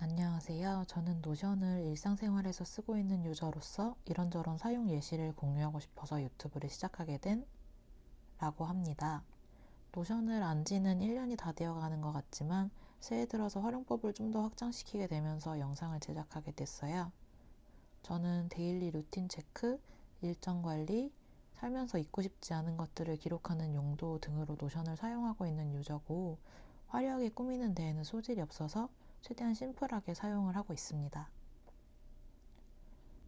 안녕하세요. 저는 노션을 일상생활에서 쓰고 있는 유저로서 이런저런 사용 예시를 공유하고 싶어서 유튜브를 시작하게 된 라고 합니다. 노션을 안 지는 1년이 다 되어가는 것 같지만 새해 들어서 활용법을 좀 더 확장시키게 되면서 영상을 제작하게 됐어요. 저는 데일리 루틴 체크, 일정 관리, 살면서 잊고 싶지 않은 것들을 기록하는 용도 등으로 노션을 사용하고 있는 유저고 화려하게 꾸미는 데에는 소질이 없어서 최대한 심플하게 사용을 하고 있습니다.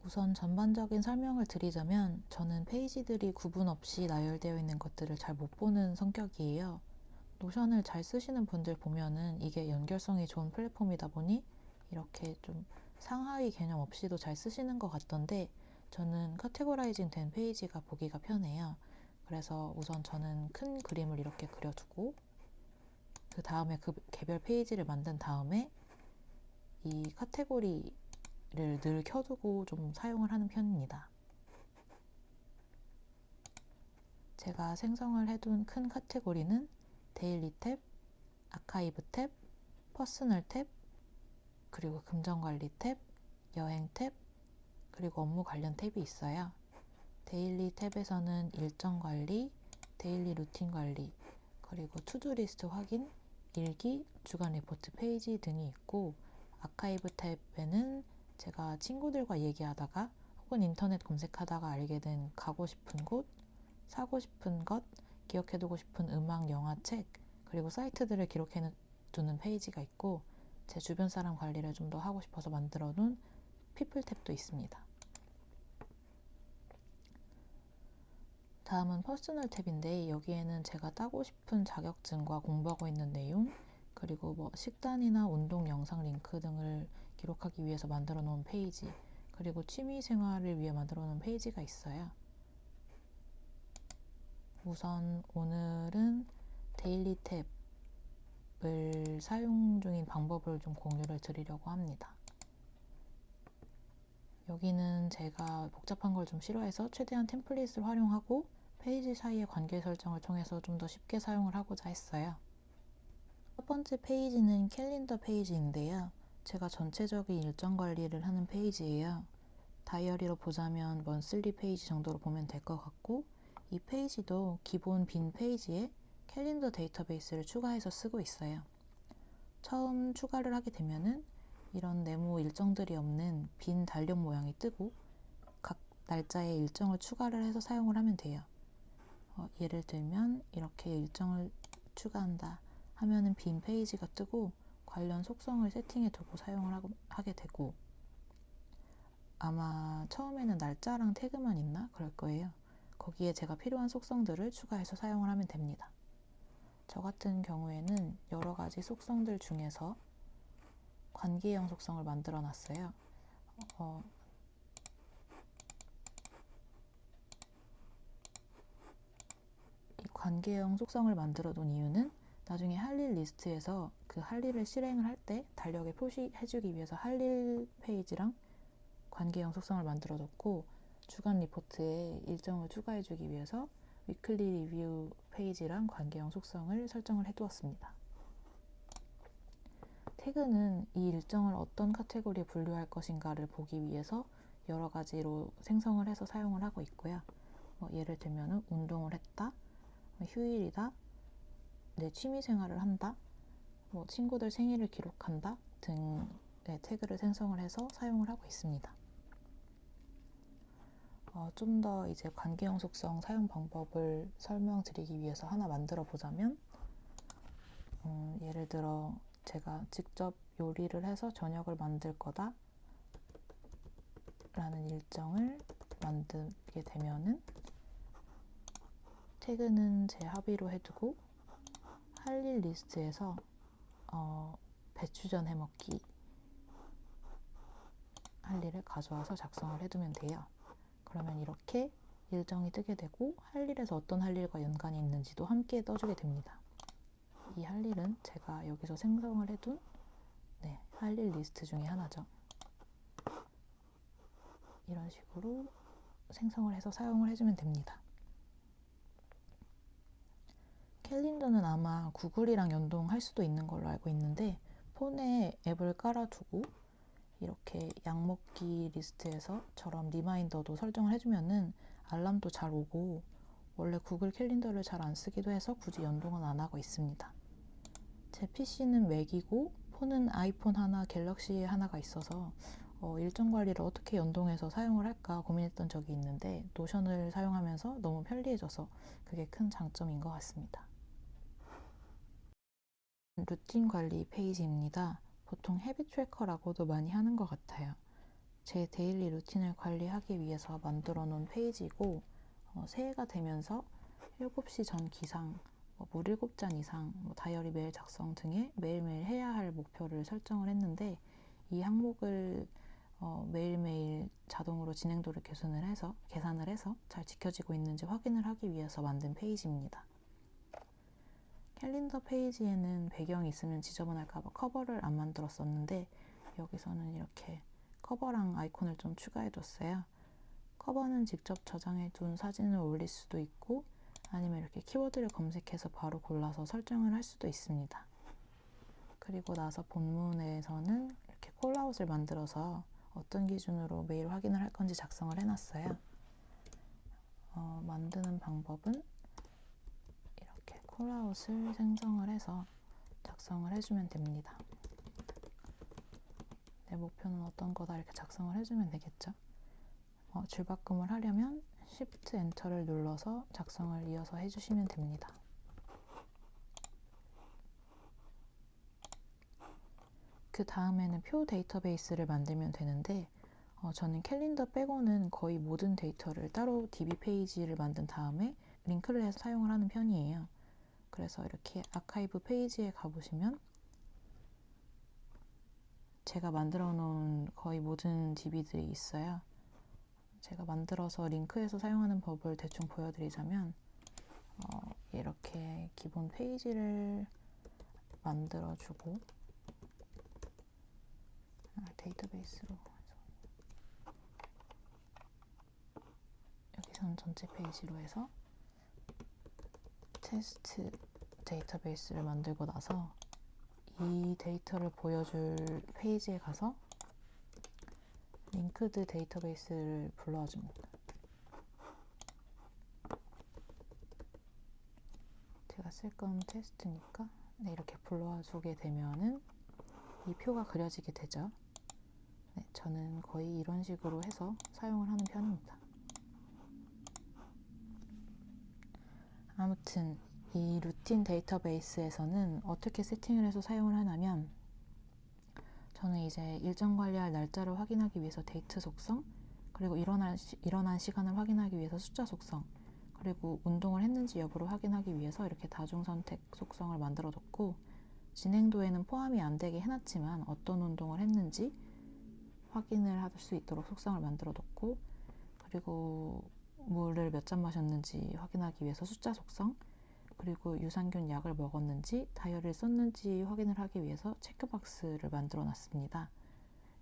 우선 전반적인 설명을 드리자면 저는 페이지들이 구분 없이 나열되어 있는 것들을 잘 못 보는 성격이에요. 노션을 잘 쓰시는 분들 보면은 이게 연결성이 좋은 플랫폼이다 보니 이렇게 좀 상하이 개념 없이도 잘 쓰시는 것 같던데 저는 카테고라이징 된 페이지가 보기가 편해요. 그래서 우선 저는 큰 그림을 이렇게 그려두고 그 다음에 그 개별 페이지를 만든 다음에 이 카테고리를 늘 켜두고 좀 사용을 하는 편입니다. 제가 생성을 해둔 큰 카테고리는 데일리 탭, 아카이브 탭, 퍼스널 탭, 그리고 금전관리 탭, 여행 탭, 그리고 업무 관련 탭이 있어요. 데일리 탭에서는 일정 관리, 데일리 루틴 관리, 그리고 투두 리스트 확인, 일기, 주간 리포트 페이지 등이 있고 아카이브 탭에는 제가 친구들과 얘기하다가 혹은 인터넷 검색하다가 알게 된 가고 싶은 곳, 사고 싶은 것, 기억해두고 싶은 음악, 영화, 책, 그리고 사이트들을 기록해두는 페이지가 있고 제 주변 사람 관리를 좀 더 하고 싶어서 만들어 놓은 피플 탭도 있습니다. 다음은 퍼스널 탭인데 여기에는 제가 따고 싶은 자격증과 공부하고 있는 내용, 그리고 뭐 식단이나 운동 영상 링크 등을 기록하기 위해서 만들어 놓은 페이지, 그리고 취미 생활을 위해 만들어 놓은 페이지가 있어요. 우선 오늘은 데일리 탭을 사용 중인 방법을 좀 공유를 드리려고 합니다. 여기는 제가 복잡한 걸 좀 싫어해서 최대한 템플릿을 활용하고 페이지 사이의 관계 설정을 통해서 좀 더 쉽게 사용을 하고자 했어요. 첫 번째 페이지는 캘린더 페이지인데요. 제가 전체적인 일정 관리를 하는 페이지예요. 다이어리로 보자면 먼슬리 페이지 정도로 보면 될 것 같고 이 페이지도 기본 빈 페이지에 캘린더 데이터베이스를 추가해서 쓰고 있어요. 처음 추가를 하게 되면은 이런 네모 일정들이 없는 빈 달력 모양이 뜨고 각 날짜에 일정을 추가를 해서 사용을 하면 돼요. 예를 들면 이렇게 일정을 추가한다 하면은 빈 페이지가 뜨고 관련 속성을 세팅해 두고 사용을 하게 되고 아마 처음에는 날짜랑 태그만 있나 그럴 거예요. 거기에 제가 필요한 속성들을 추가해서 사용을 하면 됩니다. 저 같은 경우에는 여러 가지 속성들 중에서 관계형 속성을 만들어 놨어요. 이 관계형 속성을 만들어 둔 이유는 나중에 할 일 리스트에서 그 할 일을 실행을 할 때 달력에 표시해 주기 위해서 할 일 페이지랑 관계형 속성을 만들어 뒀고 주간 리포트에 일정을 추가해 주기 위해서 위클리 리뷰 페이지랑 관계형 속성을 설정을 해 두었습니다. 태그는 이 일정을 어떤 카테고리에 분류할 것인가를 보기 위해서 여러 가지로 생성을 해서 사용을 하고 있고요. 예를 들면 운동을 했다, 휴일이다, 내 취미 생활을 한다, 친구들 생일을 기록한다 등의 태그를 생성을 해서 사용을 하고 있습니다. 좀 더 이제 관계형 속성 사용 방법을 설명드리기 위해서 하나 만들어 보자면 예를 들어 제가 직접 요리를 해서 저녁을 만들 거다 라는 일정을 만들게 되면은 태그는 제 합의로 해두고 할 일 리스트에서 배추전 해먹기 할 일을 가져와서 작성을 해두면 돼요. 그러면 이렇게 일정이 뜨게 되고 할 일에서 어떤 할 일과 연관이 있는지도 함께 떠주게 됩니다. 이 할 일은 제가 여기서 생성을 해둔 할 일 리스트 중에 하나죠. 이런 식으로 생성을 해서 사용을 해주면 됩니다. 캘린더는 아마 구글이랑 연동할 수도 있는 걸로 알고 있는데 폰에 앱을 깔아두고 이렇게 약 먹기 리스트에서처럼 리마인더도 설정을 해주면은 알람도 잘 오고, 원래 구글 캘린더를 잘 안 쓰기도 해서 굳이 연동은 안 하고 있습니다. 제 PC는 맥이고 폰은 아이폰 하나, 갤럭시 하나가 있어서 일정 관리를 어떻게 연동해서 사용을 할까 고민했던 적이 있는데, 노션을 사용하면서 너무 편리해져서 그게 큰 장점인 것 같습니다. 루틴 관리 페이지입니다. 보통 헤비 트래커라고도 많이 하는 것 같아요. 제 데일리 루틴을 관리하기 위해서 만들어 놓은 페이지고, 새해가 되면서 7시 전 기상, 물 7잔 이상, 다이어리 매일 작성 등의 매일매일 해야 할 목표를 설정을 했는데, 이 항목을 매일매일 자동으로 진행도를 계산을 해서 잘 지켜지고 있는지 확인을 하기 위해서 만든 페이지입니다. 캘린더 페이지에는 배경이 있으면 지저분할까봐 커버를 안 만들었었는데, 여기서는 이렇게 커버랑 아이콘을 좀 추가해뒀어요. 커버는 직접 저장해둔 사진을 올릴 수도 있고, 아니면 이렇게 키워드를 검색해서 바로 골라서 설정을 할 수도 있습니다. 그리고 나서 본문에서는 이렇게 콜아웃을 만들어서 어떤 기준으로 매일 확인을 할 건지 작성을 해놨어요. 만드는 방법은 이렇게 콜아웃을 생성을 해서 작성을 해주면 됩니다. 내 목표는 어떤 거다 이렇게 작성을 해주면 되겠죠. 줄바꿈을 하려면 Shift Enter를 눌러서 작성을 이어서 해주시면 됩니다. 그 다음에는 표 데이터베이스를 만들면 되는데, 저는 캘린더 빼고는 거의 모든 데이터를 따로 DB 페이지를 만든 다음에 링크를 해서 사용을 하는 편이에요. 그래서 이렇게 아카이브 페이지에 가보시면 제가 만들어 놓은 거의 모든 DB들이 있어요. 제가 만들어서 링크해서 사용하는 법을 대충 보여드리자면, 이렇게 기본 페이지를 만들어주고, 데이터베이스로 해서 여기서는 전체 페이지로 해서 테스트 데이터베이스를 만들고 나서 이 데이터를 보여줄 페이지에 가서 링크드 데이터베이스를 불러줍니다. 제가 쓸 건 테스트니까 이렇게 불러주게 되면은 이 표가 그려지게 되죠. 저는 거의 이런 식으로 해서 사용을 하는 편입니다. 아무튼 이 루틴 데이터베이스에서는 어떻게 세팅을 해서 사용을 하냐면, 저는 이제 일정 관리할 날짜를 확인하기 위해서 데이트 속성, 그리고 일어난 시간을 확인하기 위해서 숫자 속성, 그리고 운동을 했는지 여부를 확인하기 위해서 이렇게 다중 선택 속성을 만들어뒀고, 진행도에는 포함이 안 되게 해놨지만 어떤 운동을 했는지 확인을 할 수 있도록 속성을 만들어뒀고, 그리고 물을 몇 잔 마셨는지 확인하기 위해서 숫자 속성, 그리고 유산균 약을 먹었는지 다이어리를 썼는지 확인을 하기 위해서 체크박스를 만들어 놨습니다.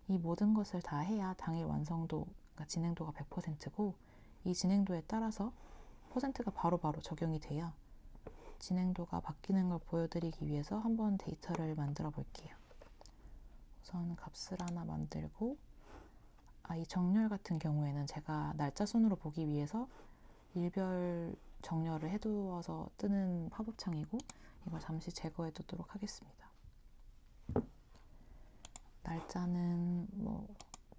이 모든 것을 다 해야 당일 완성도, 그러니까 진행도가 100%고, 이 진행도에 따라서 퍼센트가 바로바로 적용이 돼요. 진행도가 바뀌는 걸 보여드리기 위해서 한번 데이터를 만들어 볼게요. 우선 값을 하나 만들고, 이 정렬 같은 경우에는 제가 날짜 순으로 보기 위해서 일별 정렬을 해두어서 뜨는 팝업창이고, 이걸 잠시 제거해 두도록 하겠습니다. 날짜는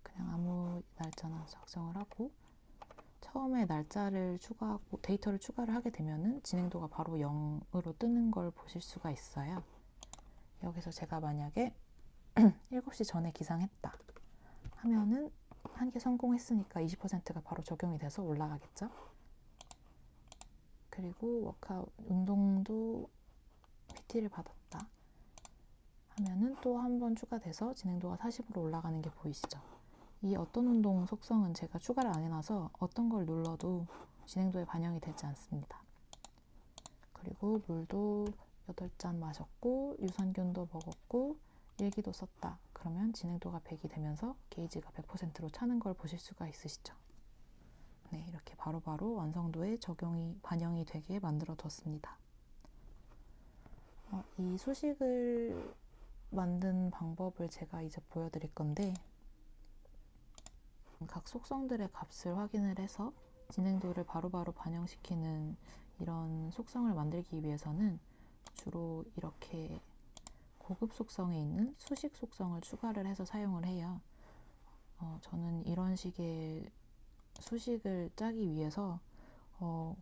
그냥 아무 날짜나 작성을 하고, 처음에 날짜를 추가하고 데이터를 추가를 하게 되면은 진행도가 바로 0으로 뜨는 걸 보실 수가 있어요. 여기서 제가 만약에 7시 전에 기상했다 하면은 한 개 성공했으니까 20%가 바로 적용이 돼서 올라가겠죠. 그리고 워크아웃 운동도 PT를 받았다 하면은 또 한 번 추가돼서 진행도가 40으로 올라가는 게 보이시죠? 이 어떤 운동 속성은 제가 추가를 안 해놔서 어떤 걸 눌러도 진행도에 반영이 되지 않습니다. 그리고 물도 8잔 마셨고 유산균도 먹었고 일기도 썼다. 그러면 진행도가 100이 되면서 게이지가 100%로 차는 걸 보실 수가 있으시죠? 네, 이렇게 바로바로 완성도에 반영이 되게 만들어 뒀습니다. 이 수식을 만든 방법을 제가 이제 보여드릴 건데, 각 속성들의 값을 확인을 해서 진행도를 바로바로 반영시키는 이런 속성을 만들기 위해서는 주로 이렇게 고급 속성에 있는 수식 속성을 추가를 해서 사용을 해요. 저는 이런 식의 수식을 짜기 위해서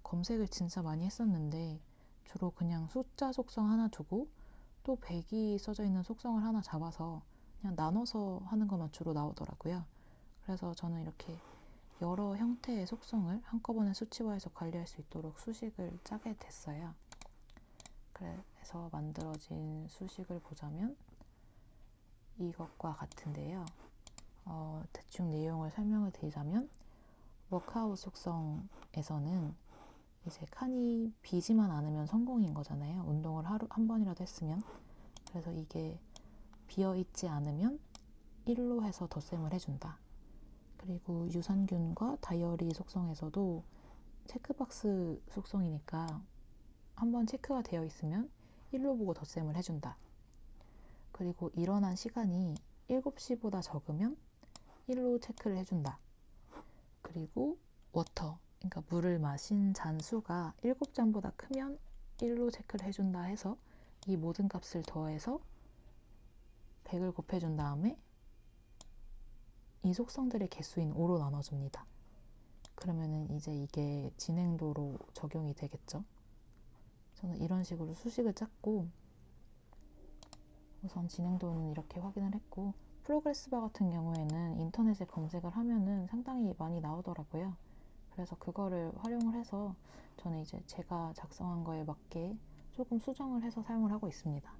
검색을 진짜 많이 했었는데, 주로 그냥 숫자 속성 하나 두고 또 100이 써져 있는 속성을 하나 잡아서 그냥 나눠서 하는 것만 주로 나오더라고요. 그래서 저는 이렇게 여러 형태의 속성을 한꺼번에 수치화해서 관리할 수 있도록 수식을 짜게 됐어요. 그래서 만들어진 수식을 보자면 이것과 같은데요. 대충 내용을 설명을 드리자면, 워크아웃 속성에서는 이제 칸이 비지만 않으면 성공인 거잖아요. 운동을 하루 한 번이라도 했으면. 그래서 이게 비어 있지 않으면 1로 해서 덧셈을 해준다. 그리고 유산균과 다이어리 속성에서도 체크박스 속성이니까 한번 체크가 되어 있으면 1로 보고 덧셈을 해준다. 그리고 일어난 시간이 7시보다 적으면 1로 체크를 해준다. 그리고 워터, 그러니까 물을 마신 잔수가 7잔보다 크면 1로 체크를 해준다 해서 이 모든 값을 더해서 100을 곱해준 다음에 이 속성들의 개수인 5로 나눠줍니다. 그러면은 이제 이게 진행도로 적용이 되겠죠. 저는 이런 식으로 수식을 짰고, 우선 진행도는 이렇게 확인을 했고, 프로그레스 바 같은 경우에는 인터넷에 검색을 하면은 상당히 많이 나오더라고요. 그래서 그거를 활용을 해서 저는 이제 제가 작성한 거에 맞게 조금 수정을 해서 사용을 하고 있습니다.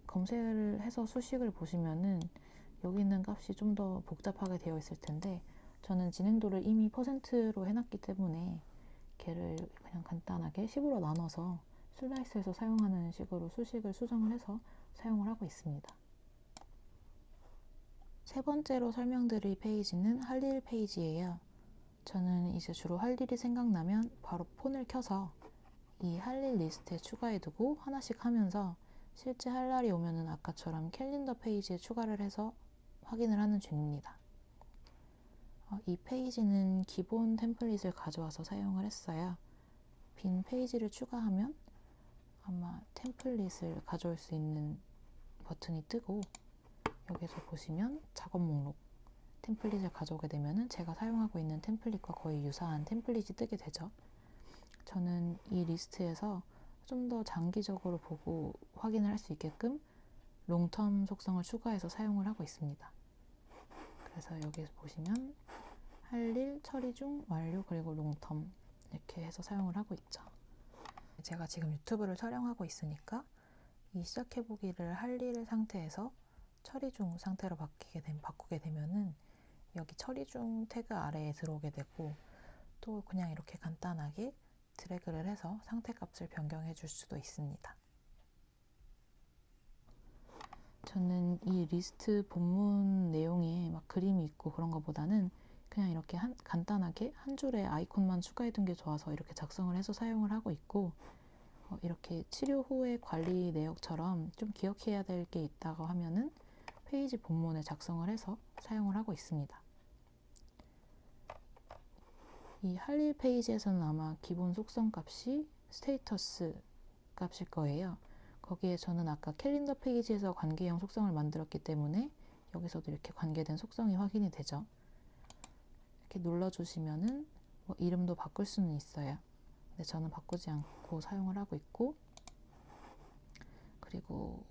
검색을 해서 수식을 보시면은 여기 있는 값이 좀 더 복잡하게 되어 있을 텐데, 저는 진행도를 이미 %로 해놨기 때문에 걔를 그냥 간단하게 10으로 나눠서 슬라이스해서 사용하는 식으로 수식을 수정을 해서 사용을 하고 있습니다. 세 번째로 설명드릴 페이지는 할 일 페이지예요. 저는 이제 주로 할 일이 생각나면 바로 폰을 켜서 이 할 일 리스트에 추가해두고 하나씩 하면서 실제 할 날이 오면은 아까처럼 캘린더 페이지에 추가를 해서 확인을 하는 중입니다. 이 페이지는 기본 템플릿을 가져와서 사용을 했어요. 빈 페이지를 추가하면 아마 템플릿을 가져올 수 있는 버튼이 뜨고, 여기서 보시면 작업 목록 템플릿을 가져오게 되면 제가 사용하고 있는 템플릿과 거의 유사한 템플릿이 뜨게 되죠. 저는 이 리스트에서 좀 더 장기적으로 보고 확인을 할 수 있게끔 롱텀 속성을 추가해서 사용을 하고 있습니다. 그래서 여기서 보시면 할 일, 처리 중, 완료, 그리고 롱텀 이렇게 해서 사용을 하고 있죠. 제가 지금 유튜브를 촬영하고 있으니까 이 시작해보기를 할 일 상태에서 처리 중 상태로 바꾸게 되면은 여기 처리 중 태그 아래에 들어오게 되고, 또 그냥 이렇게 간단하게 드래그를 해서 상태 값을 변경해 줄 수도 있습니다. 저는 이 리스트 본문 내용에 막 그림이 있고 그런 것보다는 그냥 이렇게 간단하게 한 줄에 아이콘만 추가해 둔 게 좋아서 이렇게 작성을 해서 사용을 하고 있고, 이렇게 치료 후의 관리 내역처럼 좀 기억해야 될 게 있다고 하면은 페이지 본문에 작성을 해서 사용을 하고 있습니다. 이 할 일 페이지에서는 아마 기본 속성 값이 스테이터스 값일 거예요. 거기에 저는 아까 캘린더 페이지에서 관계형 속성을 만들었기 때문에 여기서도 이렇게 관계된 속성이 확인이 되죠. 이렇게 눌러주시면은 이름도 바꿀 수는 있어요. 근데 저는 바꾸지 않고 사용을 하고 있고, 그리고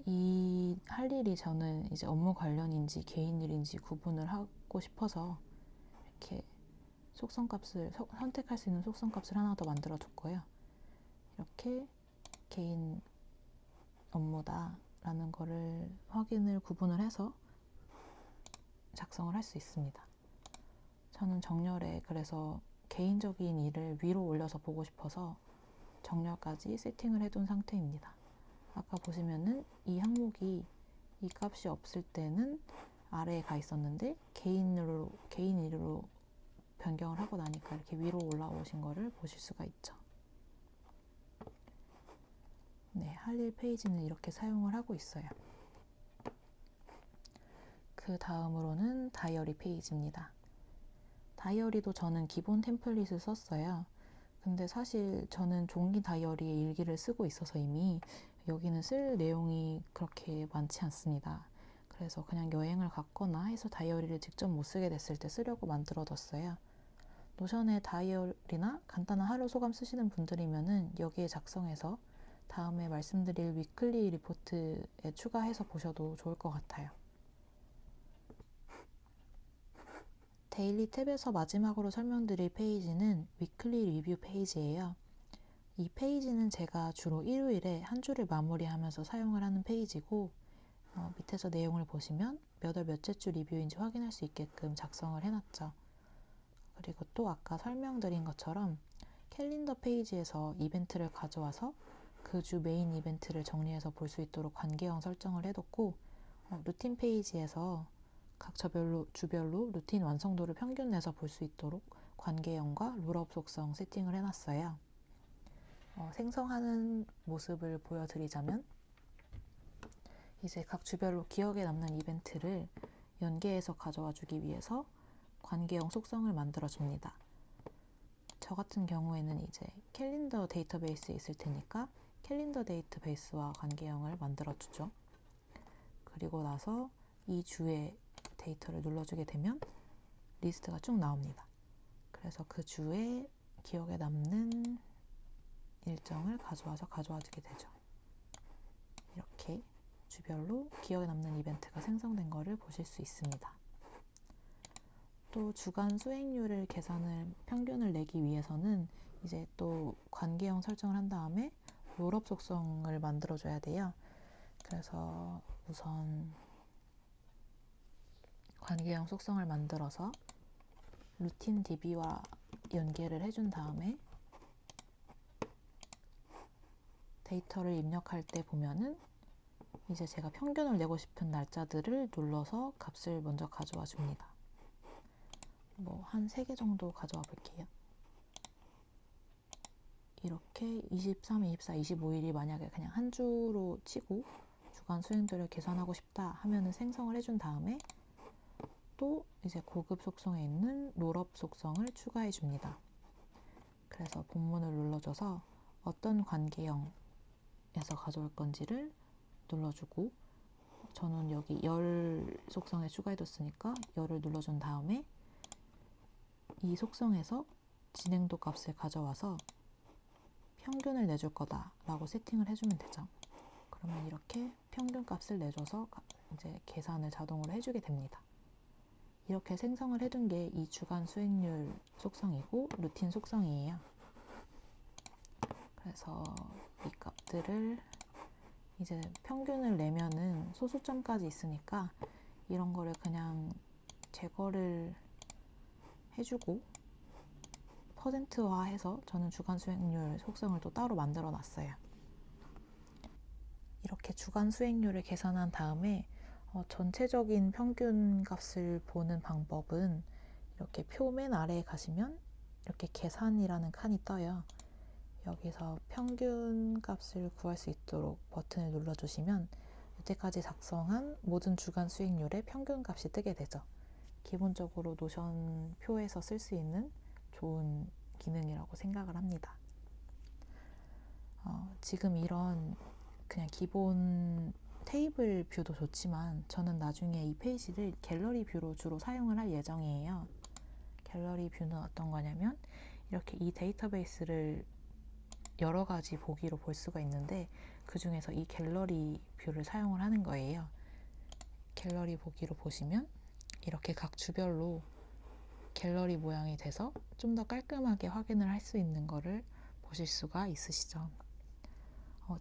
이 할 일이 저는 이제 업무 관련인지 개인 일인지 구분을 하고 싶어서 이렇게 속성값을 선택할 수 있는 속성값을 하나 더 만들어 뒀고요. 이렇게 개인 업무다 라는 거를 확인을 구분을 해서 작성을 할 수 있습니다. 저는 정렬에 그래서 개인적인 일을 위로 올려서 보고 싶어서 정렬까지 세팅을 해둔 상태입니다. 아까 보시면은 이 항목이 이 값이 없을 때는 아래에 가 있었는데 개인 일로 변경을 하고 나니까 이렇게 위로 올라오신 거를 보실 수가 있죠. 네, 할 일 페이지는 이렇게 사용을 하고 있어요. 그 다음으로는 다이어리 페이지입니다. 다이어리도 저는 기본 템플릿을 썼어요. 근데 사실 저는 종이 다이어리에 일기를 쓰고 있어서 이미 여기는 쓸 내용이 그렇게 많지 않습니다. 그래서 그냥 여행을 갔거나 해서 다이어리를 직접 못 쓰게 됐을 때 쓰려고 만들어뒀어요. 노션에 다이어리나 간단한 하루 소감 쓰시는 분들이면은 여기에 작성해서 다음에 말씀드릴 위클리 리포트에 추가해서 보셔도 좋을 것 같아요. 데일리 탭에서 마지막으로 설명드릴 페이지는 위클리 리뷰 페이지예요. 이 페이지는 제가 주로 일요일에 한 주를 마무리하면서 사용을 하는 페이지고 밑에서 내용을 보시면 몇 월 몇째 주 리뷰인지 확인할 수 있게끔 작성을 해놨죠. 그리고 또 아까 설명드린 것처럼 캘린더 페이지에서 이벤트를 가져와서 그 주 메인 이벤트를 정리해서 볼 수 있도록 관계형 설정을 해뒀고 루틴 페이지에서 각 주별로 루틴 완성도를 평균 내서 볼 수 있도록 관계형과 롤업 속성 세팅을 해놨어요. 생성하는 모습을 보여드리자면 이제 각 주별로 기억에 남는 이벤트를 연계해서 가져와 주기 위해서 관계형 속성을 만들어 줍니다. 저 같은 경우에는 이제 캘린더 데이터베이스에 있을 테니까 캘린더 데이터베이스와 관계형을 만들어 주죠. 그리고 나서 이 주에 데이터를 눌러주게 되면 리스트가 쭉 나옵니다. 그래서 그 주에 기억에 남는 일정을 가져와 주게 되죠. 이렇게 주별로 기억에 남는 이벤트가 생성된 거를 보실 수 있습니다. 또 주간 수행률을 평균을 내기 위해서는 이제 또 관계형 설정을 한 다음에 롤업 속성을 만들어줘야 돼요. 그래서 우선 관계형 속성을 만들어서 루틴 DB와 연계를 해준 다음에 데이터를 입력할 때 보면은 이제 제가 평균을 내고 싶은 날짜들을 눌러서 값을 먼저 가져와 줍니다. 한 3개 정도 가져와 볼게요. 이렇게 23, 24, 25일이 만약에 그냥 한 주로 치고 주간 수행들을 계산하고 싶다 하면은 생성을 해준 다음에 또 이제 고급 속성에 있는 롤업 속성을 추가해 줍니다. 그래서 본문을 눌러줘서 어떤 관계형에서 가져올 건지를 눌러주고 저는 여기 열 속성에 추가해뒀으니까 열을 눌러준 다음에 이 속성에서 진행도 값을 가져와서 평균을 내줄 거다 라고 세팅을 해주면 되죠. 그러면 이렇게 평균 값을 내줘서 이제 계산을 자동으로 해주게 됩니다. 이렇게 생성을 해둔 게 이 주간 수행률 속성이고 루틴 속성이에요. 그래서 이 값들을 이제 평균을 내면은 소수점까지 있으니까 이런 거를 그냥 제거를 해주고 퍼센트화해서 저는 주간 수행률 속성을 또 따로 만들어 놨어요. 이렇게 주간 수행률을 계산한 다음에 전체적인 평균 값을 보는 방법은 이렇게 표 맨 아래에 가시면 이렇게 계산이라는 칸이 떠요. 여기서 평균 값을 구할 수 있도록 버튼을 눌러주시면 여태까지 작성한 모든 주간 수익률의 평균 값이 뜨게 되죠. 기본적으로 노션 표에서 쓸 수 있는 좋은 기능이라고 생각을 합니다. 지금 이런 그냥 기본 테이블 뷰도 좋지만 저는 나중에 이 페이지를 갤러리 뷰로 주로 사용을 할 예정이에요. 갤러리 뷰는 어떤 거냐면 이렇게 이 데이터베이스를 여러 가지 보기로 볼 수가 있는데 그 중에서 이 갤러리 뷰를 사용을 하는 거예요. 갤러리 보기로 보시면 이렇게 각 주별로 갤러리 모양이 돼서 좀 더 깔끔하게 확인을 할 수 있는 거를 보실 수가 있으시죠.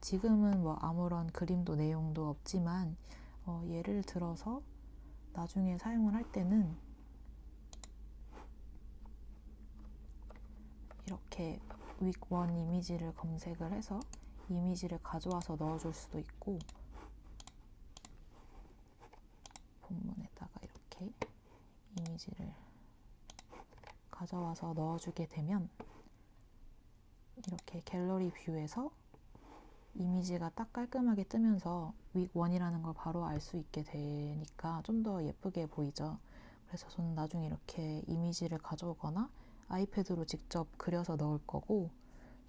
지금은 아무런 그림도 내용도 없지만 예를 들어서 나중에 사용을 할 때는 이렇게 윅1 이미지를 검색을 해서 이미지를 가져와서 넣어줄 수도 있고 본문에다가 이렇게 이미지를 가져와서 넣어주게 되면 이렇게 갤러리 뷰에서 이미지가 딱 깔끔하게 뜨면서 윅 1이라는 걸 바로 알 수 있게 되니까 좀 더 예쁘게 보이죠. 그래서 저는 나중에 이렇게 이미지를 가져오거나 아이패드로 직접 그려서 넣을 거고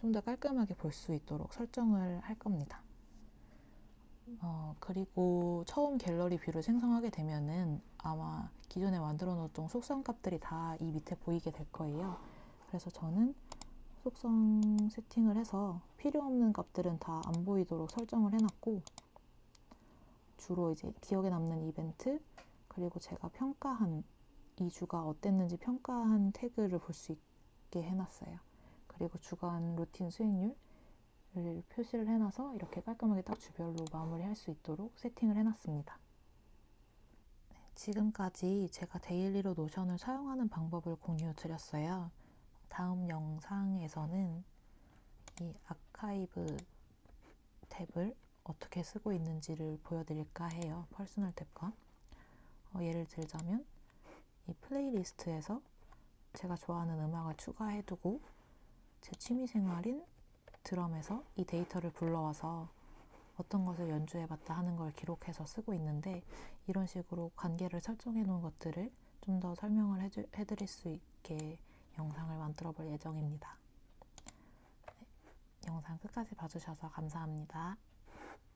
좀 더 깔끔하게 볼 수 있도록 설정을 할 겁니다. 그리고 처음 갤러리 뷰를 생성하게 되면은 아마 기존에 만들어 놓았던 속성 값들이 다 이 밑에 보이게 될 거예요. 그래서 저는 속성 세팅을 해서 필요 없는 값들은 다 안 보이도록 설정을 해놨고, 주로 이제 기억에 남는 이벤트, 그리고 제가 평가한 2주가 어땠는지 평가한 태그를 볼 수 있게 해놨어요. 그리고 주간 루틴 수익률을 표시를 해놔서 이렇게 깔끔하게 딱 주별로 마무리할 수 있도록 세팅을 해놨습니다. 지금까지 제가 데일리로 노션을 사용하는 방법을 공유 드렸어요. 다음 영상에서는 이 아카이브 탭을 어떻게 쓰고 있는지를 보여드릴까 해요. 퍼스널 탭과 예를 들자면 이 플레이리스트에서 제가 좋아하는 음악을 추가해두고 제 취미생활인 드럼에서 이 데이터를 불러와서 어떤 것을 연주해봤다 하는 걸 기록해서 쓰고 있는데, 이런 식으로 관계를 설정해 놓은 것들을 좀 더 설명을 해드릴 수 있게 영상을 만들어 볼 예정입니다. 네, 영상 끝까지 봐주셔서 감사합니다.